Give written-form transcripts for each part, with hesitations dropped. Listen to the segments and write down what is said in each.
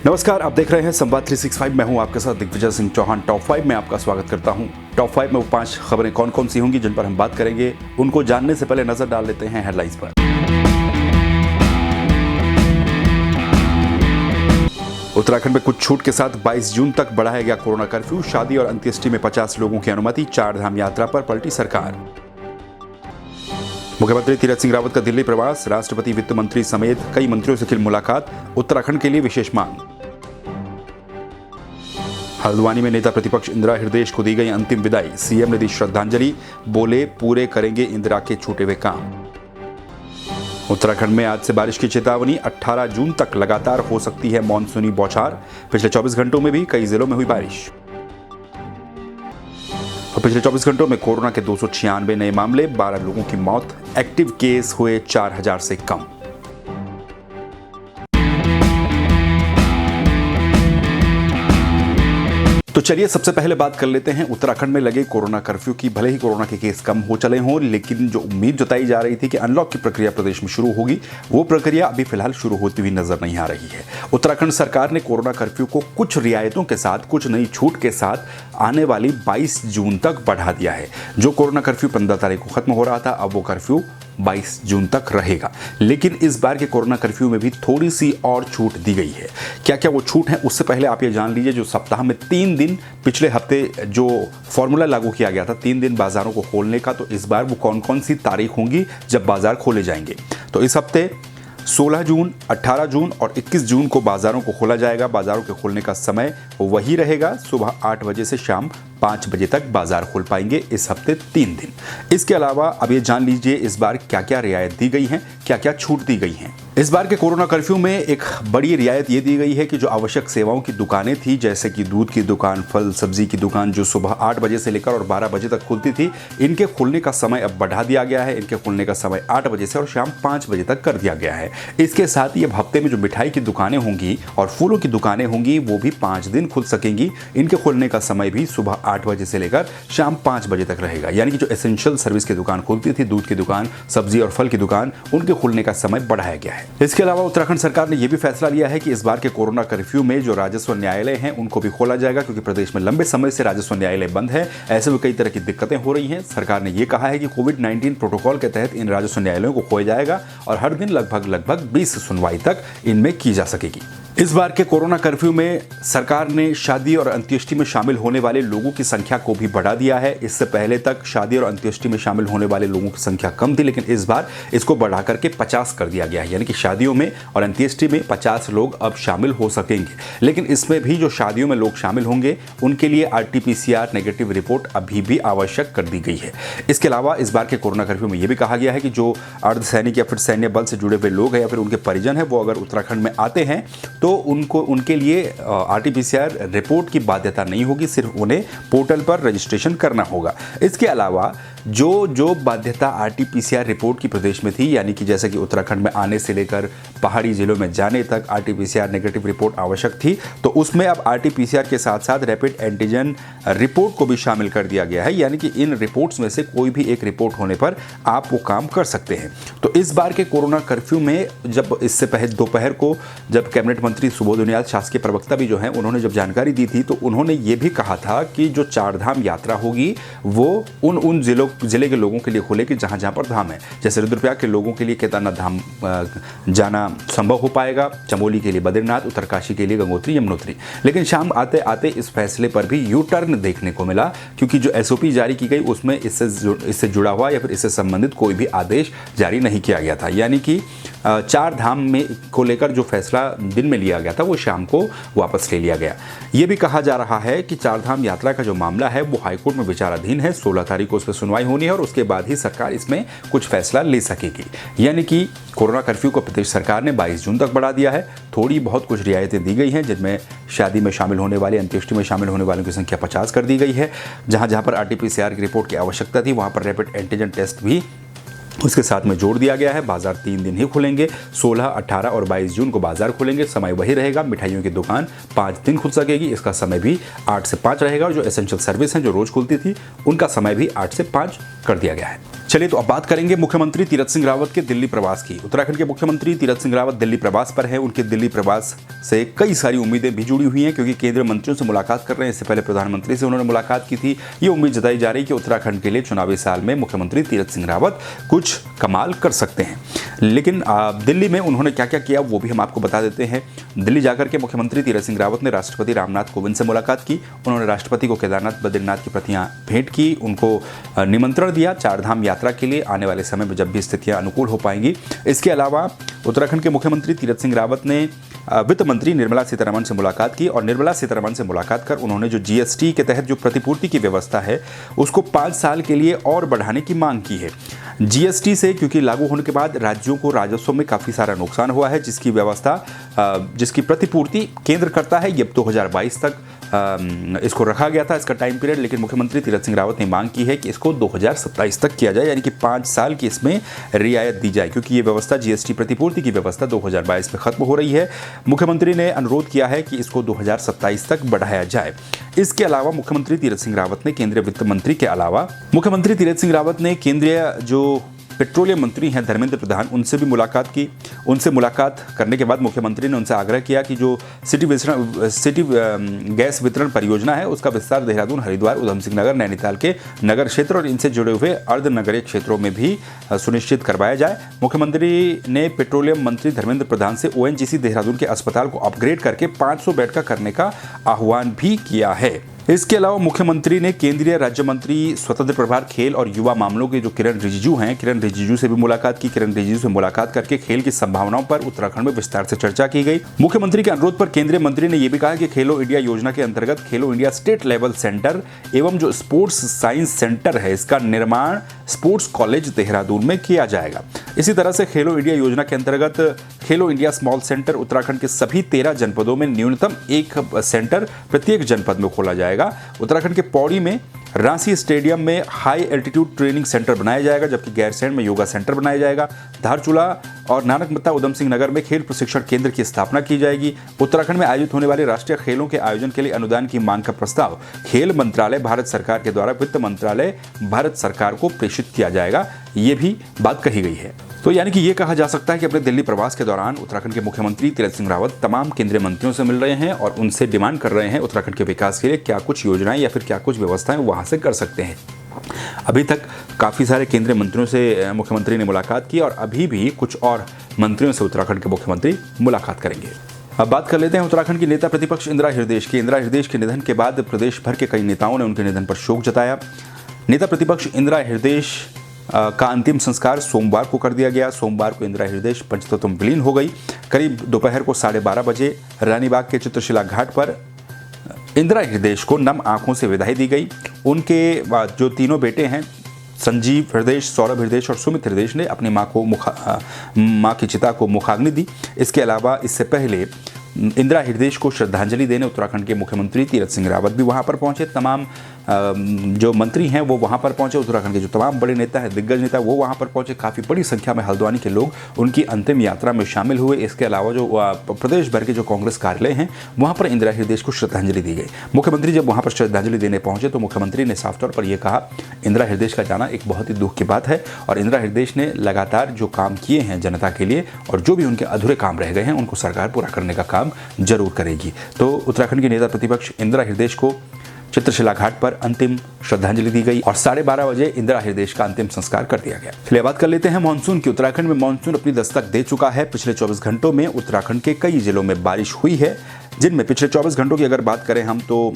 नमस्कार, आप देख रहे हैं संवाद 365। मैं हूं आपके साथ दिग्विजय सिंह चौहान। टॉप 5 में आपका स्वागत करता हूं। टॉप 5 में वो 5 खबरें कौन कौन सी होंगी जिन पर हम बात करेंगे, उनको जानने से पहले नजर डाल लेते हैं हेडलाइंस पर। उत्तराखंड में कुछ छूट के साथ 22 जून तक बढ़ाया गया कोरोना कर्फ्यू। शादी और अंत्येष्टि में 50 लोगों की अनुमति। 4 धाम यात्रा पर पलटी सरकार। मुख्यमंत्री तीरथ सिंह रावत का दिल्ली प्रवास। राष्ट्रपति, वित्त मंत्री समेत कई मंत्रियों से की मुलाकात। उत्तराखंड के लिए विशेष मांग। हल्द्वानी में नेता प्रतिपक्ष इंदिरा हृदयेश को दी गई अंतिम विदाई। सीएम ने दी श्रद्धांजलि, बोले पूरे करेंगे इंदिरा के छूटे हुए काम। उत्तराखंड में आज से बारिश की चेतावनी। 18 जून तक लगातार हो सकती है मानसूनी बौछार। पिछले 24 घंटों में भी कई जिलों में हुई बारिश। और पिछले 24 घंटों में कोरोना के 296 नए मामले, 12 लोगों की मौत। एक्टिव केस हुए 4000 से कम। तो चलिए सबसे पहले बात कर लेते हैं उत्तराखंड में लगे कोरोना कर्फ्यू की। भले ही कोरोना के केस कम हो चले हों, लेकिन जो उम्मीद जताई जा रही थी कि अनलॉक की प्रक्रिया प्रदेश में शुरू होगी, वो प्रक्रिया अभी फिलहाल शुरू होती हुई नजर नहीं आ रही है। उत्तराखंड सरकार ने कोरोना कर्फ्यू को कुछ रियायतों के साथ, कुछ नई छूट के साथ आने वाली 22 जून तक बढ़ा दिया है। जो कोरोना कर्फ्यू 15 तारीख को खत्म हो रहा था, अब वो कर्फ्यू 22 जून तक रहेगा। लेकिन इस बार के कोरोना कर्फ्यू में भी थोड़ी सी और छूट दी गई है। क्या क्या वो छूट है, उससे पहले आप ये जान लीजिए, जो सप्ताह में 3 दिन पिछले हफ्ते जो फॉर्मूला लागू किया गया था 3 दिन बाजारों को खोलने का, तो इस बार वो कौन कौन सी तारीख होंगी जब बाजार खोले जाएंगे। तो इस हफ्ते 16 जून, 18 जून और 21 जून को बाजारों को खोला जाएगा। बाजारों के खोलने का समय वही रहेगा, सुबह 8 बजे से शाम 5 बजे तक बाजार खोल पाएंगे इस हफ्ते 3 दिन। इसके अलावा अब ये जान लीजिए इस बार क्या क्या रियायत दी गई है, क्या क्या छूट दी गई है। इस बार के कोरोना कर्फ्यू में एक बड़ी रियायत ये दी गई है कि जो आवश्यक सेवाओं की दुकानें थी, जैसे कि दूध की दुकान, फल सब्जी की दुकान, जो सुबह 8 बजे से लेकर और 12 बजे तक खुलती थी, इनके खुलने का समय अब बढ़ा दिया गया है। इनके खुलने का समय 8 बजे से और शाम 5 बजे तक कर दिया गया है। इसके साथ ही अब हफ्ते में जो मिठाई की दुकानें होंगी और फूलों की दुकानें होंगी, वो भी 5 दिन खुल सकेंगी। इनके खुलने का समय भी सुबह 8 बजे से लेकर शाम 5 बजे तक रहेगा। यानी कि जो एसेंशियल सर्विस की दुकान खुलती थी, दूध की दुकान, सब्जी और फल की दुकान, उनके खुलने का समय बढ़ाया गया है। इसके अलावा उत्तराखंड सरकार ने यह भी फैसला लिया है कि इस बार के कोरोना कर्फ्यू में जो राजस्व न्यायालय हैं, उनको भी खोला जाएगा, क्योंकि प्रदेश में लंबे समय से राजस्व न्यायालय बंद है। ऐसे में कई तरह की दिक्कतें हो रही हैं। सरकार ने यह कहा है कि कोविड-19 प्रोटोकॉल के तहत इन राजस्व न्यायालयों को खोला जाएगा और हर दिन लगभग 20 सुनवाई तक इनमें की जा सकेगी। इस बार के कोरोना कर्फ्यू में सरकार ने शादी और अंत्येष्टि में शामिल होने वाले लोगों की संख्या को भी बढ़ा दिया है। इससे पहले तक शादी और अंत्येष्टि में शामिल होने वाले लोगों की संख्या कम थी, लेकिन इस बार इसको बढ़ा करके 50 कर दिया गया है। यानी कि शादियों में और अंत्येष्टि में 50 लोग अब शामिल हो सकेंगे। लेकिन इसमें भी जो शादियों में लोग शामिल होंगे, उनके लिए RT-PCR नेगेटिव रिपोर्ट अभी भी आवश्यक कर दी गई है। इसके अलावा इस बार के कोरोना कर्फ्यू में यह भी कहा गया है कि जो अर्धसैनिक या फिर सैन्य बल से जुड़े हुए लोग हैं या फिर उनके परिजन हैं, वो अगर उत्तराखंड में आते हैं तो उनके लिए RT-PCR रिपोर्ट की बाध्यता नहीं होगी, सिर्फ उन्हें पोर्टल पर रजिस्ट्रेशन करना होगा। इसके अलावा जो बाध्यता RT-PCR रिपोर्ट की प्रदेश में थी, यानी कि जैसे कि उत्तराखंड में आने से लेकर पहाड़ी जिलों में जाने तक RT-PCR नेगेटिव रिपोर्ट आवश्यक थी, तो उसमें अब RT-PCR के साथ साथ रैपिड एंटीजन रिपोर्ट को भी शामिल कर दिया गया है। यानी कि इन रिपोर्ट्स में से कोई भी एक रिपोर्ट होने पर आप वो काम कर सकते हैं। तो इस बार के कोरोना कर्फ्यू में जब इससे पहले दोपहर को जब कैबिनेट मंत्री सुबोध उनियाल, शासकीय प्रवक्ता भी जो हैं, उन्होंने जब जानकारी दी थी, तो उन्होंने ये भी कहा था कि जो 4 धाम यात्रा होगी वो उन जिले के लोगों के लिए खुलेगी जहां पर धाम है। जैसे रुद्रप्रयाग के लोगों के लिए केदारनाथ धाम जाना संभव हो पाएगा, चमोली के लिए बद्रीनाथ, उत्तरकाशी के लिए गंगोत्री, यमुनोत्री। लेकिन शाम आते आते इस फैसले पर भी यू टर्न देखने को मिला, क्योंकि जो SOP जारी की गई उसमें इससे जुड़ा हुआ या फिर इससे संबंधित कोई भी आदेश जारी नहीं किया गया था। यानी कि 4 धाम में को लेकर जो फैसला दिन में लिया गया था, वो शाम को वापस ले लिया गया। ये भी कहा जा रहा है कि 4 धाम यात्रा का जो मामला है वो हाईकोर्ट में विचाराधीन है। 16 तारीख को उस पर सुनवाई होनी है और उसके बाद ही सरकार इसमें कुछ फैसला ले सकेगी। यानी कि कोरोना कर्फ्यू को प्रदेश सरकार ने 22 जून तक बढ़ा दिया है। थोड़ी बहुत कुछ रियायतें दी गई हैं, जिनमें शादी में शामिल होने वाले, अंत्येष्टि में शामिल होने वालों की संख्या 50 कर दी गई है। जहां पर RT-PCR की रिपोर्ट की आवश्यकता थी, वहां पर रैपिड एंटीजन टेस्ट भी उसके साथ में जोड़ दिया गया है बाजार 3 दिन ही खुलेंगे। 16, 18 और 22 जून को बाजार खुलेंगे। समय वही रहेगा, मिठाइयों की दुकान 5 दिन खुल सकेगी। इसका समय भी 8 से 5 रहेगा और जो एसेंशियल सर्विस हैं जो रोज खुलती थी उनका समय भी 8 से 5 कर दिया गया है। चलिए तो अब बात करेंगे मुख्यमंत्री तीरथ सिंह रावत के दिल्ली प्रवास की। उत्तराखंड के मुख्यमंत्री तीरथ सिंह रावत दिल्ली प्रवास पर हैं। उनके दिल्ली प्रवास से कई सारी उम्मीदें भी जुड़ी हुई हैं क्योंकि केंद्रीय मंत्रियों से मुलाकात कर रहे हैं। इससे पहले प्रधानमंत्री से उन्होंने मुलाकात की थी। ये उम्मीद जताई जा रही है कि उत्तराखंड के लिए चुनावी साल में मुख्यमंत्री तीरथ सिंह रावत कुछ कमाल कर सकते हैं। लेकिन दिल्ली में उन्होंने क्या क्या किया वो भी हम आपको बता देते हैं। दिल्ली जाकर के मुख्यमंत्री तीरथ सिंह रावत ने राष्ट्रपति रामनाथ कोविंद से मुलाकात की। उन्होंने राष्ट्रपति को केदारनाथ बद्रीनाथ की प्रतियां भेंट की, उनको निमंत्रण दिया चारधाम यात्रा के लिए आने वाले समय में जब भी स्थितियां अनुकूल हो पाएंगी। इसके अलावा उत्तराखंड के मुख्यमंत्री तीरथ सिंह रावत ने वित्त मंत्री निर्मला सीतारमण से मुलाकात की और निर्मला सीतारमण से मुलाकात कर उन्होंने जो जीएसटी के तहत जो प्रतिपूर्ति की व्यवस्था है उसको 5 साल के लिए और बढ़ाने की मांग की है। जीएसटी से क्योंकि लागू होने के बाद राज्यों को राजस्व में काफ़ी सारा नुकसान हुआ है, जिसकी व्यवस्था जिसकी प्रतिपूर्ति केंद्र करता है। ये 2022 तक इसको रखा गया था, इसका टाइम पीरियड, लेकिन मुख्यमंत्री तीरथ सिंह रावत ने मांग की है कि इसको 2027 तक किया जाए, यानी कि 5 साल की इसमें रियायत दी जाए क्योंकि ये व्यवस्था जीएसटी प्रतिपूर्ति की व्यवस्था 2022 में खत्म हो रही है। मुख्यमंत्री ने अनुरोध किया है कि इसको 2027 तक बढ़ाया जाए। इसके अलावा मुख्यमंत्री तीरथ सिंह रावत ने केंद्रीय वित्त मंत्री के अलावा मुख्यमंत्री तीरथ सिंह रावत ने केंद्रीय जो पेट्रोलियम मंत्री हैं धर्मेंद्र प्रधान, उनसे भी मुलाकात की। उनसे मुलाकात करने के बाद मुख्यमंत्री ने उनसे आग्रह किया कि जो सिटी गैस वितरण परियोजना है उसका विस्तार देहरादून, हरिद्वार, उधम सिंह नगर, नैनीताल के नगर क्षेत्र और इनसे जुड़े हुए अर्ध नगरीय क्षेत्रों में भी सुनिश्चित करवाया जाए। मुख्यमंत्री ने पेट्रोलियम मंत्री धर्मेंद्र प्रधान से ओएनजीसी देहरादून के अस्पताल को अपग्रेड करके 500 बेड का करने का आह्वान भी किया है। इसके अलावा मुख्यमंत्री ने केंद्रीय राज्य मंत्री स्वतंत्र प्रभार खेल और युवा मामलों के जो किरण रिजिजू हैं, किरण रिजिजू से भी मुलाकात की। किरण रिजिजू से मुलाकात करके खेल की संभावनाओं पर उत्तराखंड में विस्तार से चर्चा की गई। मुख्यमंत्री के अनुरोध पर केंद्रीय मंत्री ने यह भी कहा कि खेलो इंडिया योजना के अंतर्गत खेलो इंडिया स्टेट लेवल सेंटर एवं जो स्पोर्ट्स साइंस सेंटर है इसका निर्माण स्पोर्ट्स कॉलेज देहरादून में किया जाएगा। इसी तरह से खेलो इंडिया योजना के अंतर्गत खेलो इंडिया स्मॉल सेंटर उत्तराखंड के सभी 13 जनपदों में न्यूनतम 1 सेंटर प्रत्येक जनपद में खोला जाएगा। उत्तराखंड के पौड़ी में रांसी स्टेडियम में हाई एल्टीट्यूड ट्रेनिंग सेंटर बनाया जाएगा, जबकि गैरसैंण में योगा सेंटर बनाया जाएगा। धारचूला और नानकमत्ता उधम सिंह नगर में खेल प्रशिक्षण केंद्र की स्थापना की जाएगी। उत्तराखंड में आयोजित होने वाले राष्ट्रीय खेलों के आयोजन के लिए अनुदान की मांग का प्रस्ताव खेल मंत्रालय भारत सरकार के द्वारा वित्त मंत्रालय भारत सरकार को प्रेषित किया जाएगा, ये भी बात कही गई है। तो यानी कि ये कहा जा सकता है कि अपने दिल्ली प्रवास के दौरान उत्तराखंड के मुख्यमंत्री तीरथ सिंह रावत तमाम केंद्रीय मंत्रियों से मिल रहे हैं और उनसे डिमांड कर रहे हैं उत्तराखंड के विकास के लिए क्या कुछ योजनाएं या फिर क्या कुछ व्यवस्थाएं वहां से कर सकते हैं। अभी तक काफ़ी सारे केंद्रीय मंत्रियों से मुख्यमंत्री ने मुलाकात की और अभी भी कुछ और मंत्रियों से उत्तराखंड के मुख्यमंत्री मुलाकात करेंगे। अब बात कर लेते हैं उत्तराखंड की नेता प्रतिपक्ष इंदिरा हृदयेश की। इंदिरा हृदयेश के निधन के बाद प्रदेश भर के कई नेताओं ने उनके निधन पर शोक जताया। नेता प्रतिपक्ष इंदिरा हृदयेश का अंतिम संस्कार सोमवार को कर दिया गया। सोमवार को इंदिरा हृदयेश पंचतत्व में विलीन हो गई। करीब दोपहर को 12:30 बजे रानीबाग के चित्रशिला घाट पर इंदिरा हृदयेश को नम आंखों से विदाई दी गई। उनके जो तीनों बेटे हैं संजीव हृदयेश, सौरभ हृदयेश और सुमित हृदयेश ने अपनी मां की चिता को मुखाग्नि दी। इसके अलावा इससे पहले इंदिरा हृदयेश को श्रद्धांजलि देने उत्तराखंड के मुख्यमंत्री तीरथ सिंह रावत भी वहां पर पहुंचे। तमाम जो मंत्री हैं वो वहां पर पहुंचे। उत्तराखंड के जो तमाम बड़े नेता हैं, दिग्गज नेता, वो वहां पर पहुंचे। काफ़ी बड़ी संख्या में हल्द्वानी के लोग उनकी अंतिम यात्रा में शामिल हुए। इसके अलावा जो प्रदेश भर के जो कांग्रेस कार्यालय हैं वहां पर इंदिरा हृदयेश को श्रद्धांजलि दी गई। मुख्यमंत्री जब वहां पर श्रद्धांजलि देने पहुंचे तो मुख्यमंत्री ने साफ तौर पर यह कहा इंदिरा हृदयेश का जाना एक बहुत ही दुख की बात है और इंदिरा हृदयेश ने लगातार जो काम किए हैं जनता के लिए और जो भी उनके अधूरे काम रह गए हैं उनको सरकार पूरा करने का काम जरूर करेगी। तो उत्तराखंड के नेता प्रतिपक्ष इंदिरा हृदयेश को चित्रशिला घाट पर अंतिम श्रद्धांजलि दी गई और 12:30 बजे इंदिरा हृदयेश का अंतिम संस्कार कर दिया गया। चलिए बात कर लेते हैं मानसून की। उत्तराखंड में मानसून अपनी दस्तक दे चुका है। पिछले 24 घंटों में उत्तराखंड के कई जिलों में बारिश हुई है, जिनमें पिछले 24 घंटों की अगर बात करें हम तो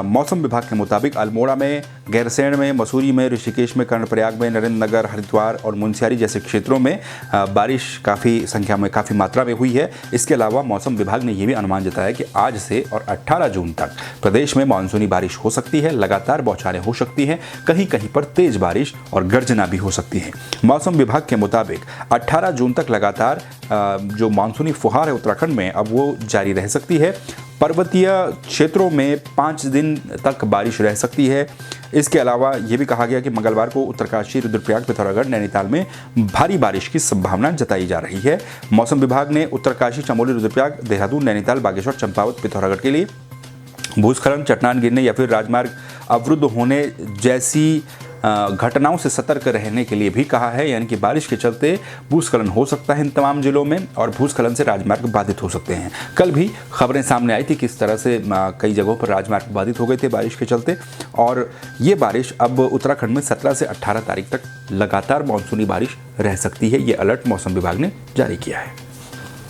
मौसम विभाग के मुताबिक अल्मोड़ा में, गैरसैंण में, मसूरी में, ऋषिकेश में, कर्णप्रयाग में, नरेंद्रनगर, हरिद्वार और मुनस्यारी जैसे क्षेत्रों में बारिश काफ़ी संख्या में, काफ़ी मात्रा में हुई है। इसके अलावा मौसम विभाग ने यह भी अनुमान जताया कि आज से और 18 जून तक प्रदेश में मानसूनी बारिश हो सकती है। लगातार बौछारें हो सकती हैं, कहीं कहीं पर तेज बारिश और गर्जना भी हो सकती है। मौसम विभाग के मुताबिक 18 जून तक लगातार जो मानसूनी फुहार है उत्तराखंड में अब वो जारी रह सकती है। पर्वतीय क्षेत्रों में 5 दिन तक बारिश रह सकती है। इसके अलावा ये भी कहा गया कि मंगलवार को उत्तरकाशी, रुद्रप्रयाग, पिथौरागढ़, नैनीताल में भारी बारिश की संभावना जताई जा रही है। मौसम विभाग ने उत्तरकाशी, चमोली, रुद्रप्रयाग, देहरादून, नैनीताल, बागेश्वर, चंपावत, पिथौरागढ़ के लिए भूस्खलन, चट्टान गिरने या फिर राजमार्ग अवरुद्ध होने जैसी घटनाओं से सतर्क रहने के लिए भी कहा है। यानी कि बारिश के चलते भूस्खलन हो सकता है इन तमाम जिलों में और भूस्खलन से राजमार्ग बाधित हो सकते हैं। कल भी खबरें सामने आई थी किस तरह से कई जगहों पर राजमार्ग बाधित हो गए थे बारिश के चलते, और ये बारिश अब उत्तराखंड में 17 से 18 तारीख तक लगातार मानसूनी बारिश रह सकती है। ये अलर्ट मौसम विभाग ने जारी किया है।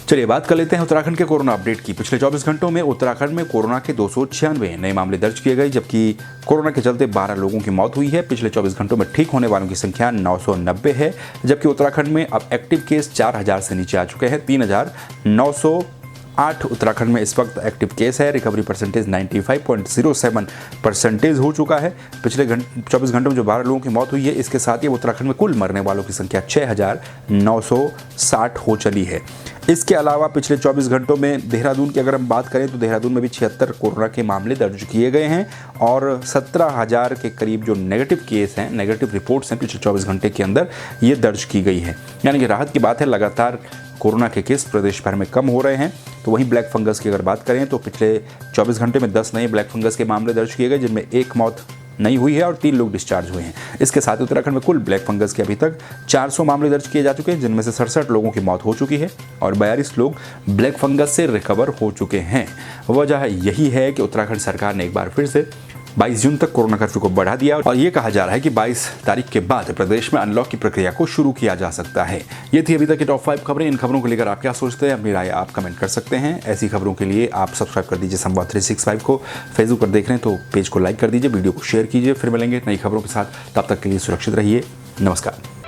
चलिए बात कर लेते हैं उत्तराखंड के कोरोना अपडेट की। पिछले 24 घंटों में उत्तराखंड में कोरोना के 296 नए मामले दर्ज किए गए, जबकि कोरोना के चलते 12 लोगों की मौत हुई है। पिछले 24 घंटों में ठीक होने वालों की संख्या 990 है, जबकि उत्तराखंड में अब एक्टिव केस 4000 से नीचे आ चुके हैं। 3908 उत्तराखंड में इस वक्त एक्टिव केस है। रिकवरी परसेंटेज 95.07% हो चुका है। पिछले 24 घंटों में जो 12 लोगों की मौत हुई है, इसके साथ ही उत्तराखंड में कुल मरने वालों की संख्या 6960 हो चली है। इसके अलावा पिछले 24 घंटों में देहरादून की अगर हम बात करें तो देहरादून में भी 76 कोरोना के मामले दर्ज किए गए हैं और 17,000 के करीब जो नेगेटिव केस हैं, नेगेटिव रिपोर्ट्स हैं पिछले 24 घंटे के अंदर ये दर्ज की गई है। यानी कि राहत की बात है, लगातार कोरोना के केस प्रदेश भर में कम हो रहे हैं। तो वहीं ब्लैक फंगस की अगर बात करें तो पिछले 24 घंटे में 10 नए ब्लैक फंगस के मामले दर्ज किए गए, जिनमें 1 मौत नहीं हुई है और 3 लोग डिस्चार्ज हुए हैं। इसके साथ उत्तराखंड में कुल ब्लैक फंगस के अभी तक 400 मामले दर्ज किए जा चुके हैं, जिनमें से 67 लोगों की मौत हो चुकी है और 42 लोग ब्लैक फंगस से रिकवर हो चुके हैं। वजह यही है कि उत्तराखंड सरकार ने एक बार फिर से 22 जून तक कोरोना कर्फ्यू को बढ़ा दिया और ये कहा जा रहा है कि 22 तारीख के बाद प्रदेश में अनलॉक की प्रक्रिया को शुरू किया जा सकता है। ये थी अभी तक की टॉप 5 खबरें। इन खबरों को लेकर आप क्या सोचते हैं, अपनी राय आप कमेंट कर सकते हैं। ऐसी खबरों के लिए आप सब्सक्राइब कर दीजिए संवाद 365 को। फेसबुक पर देख रहे हैं तो पेज को लाइक कर दीजिए, वीडियो को शेयर कीजिए। फिर मिलेंगे नई खबरों के साथ, तब तक के लिए सुरक्षित रहिए। नमस्कार।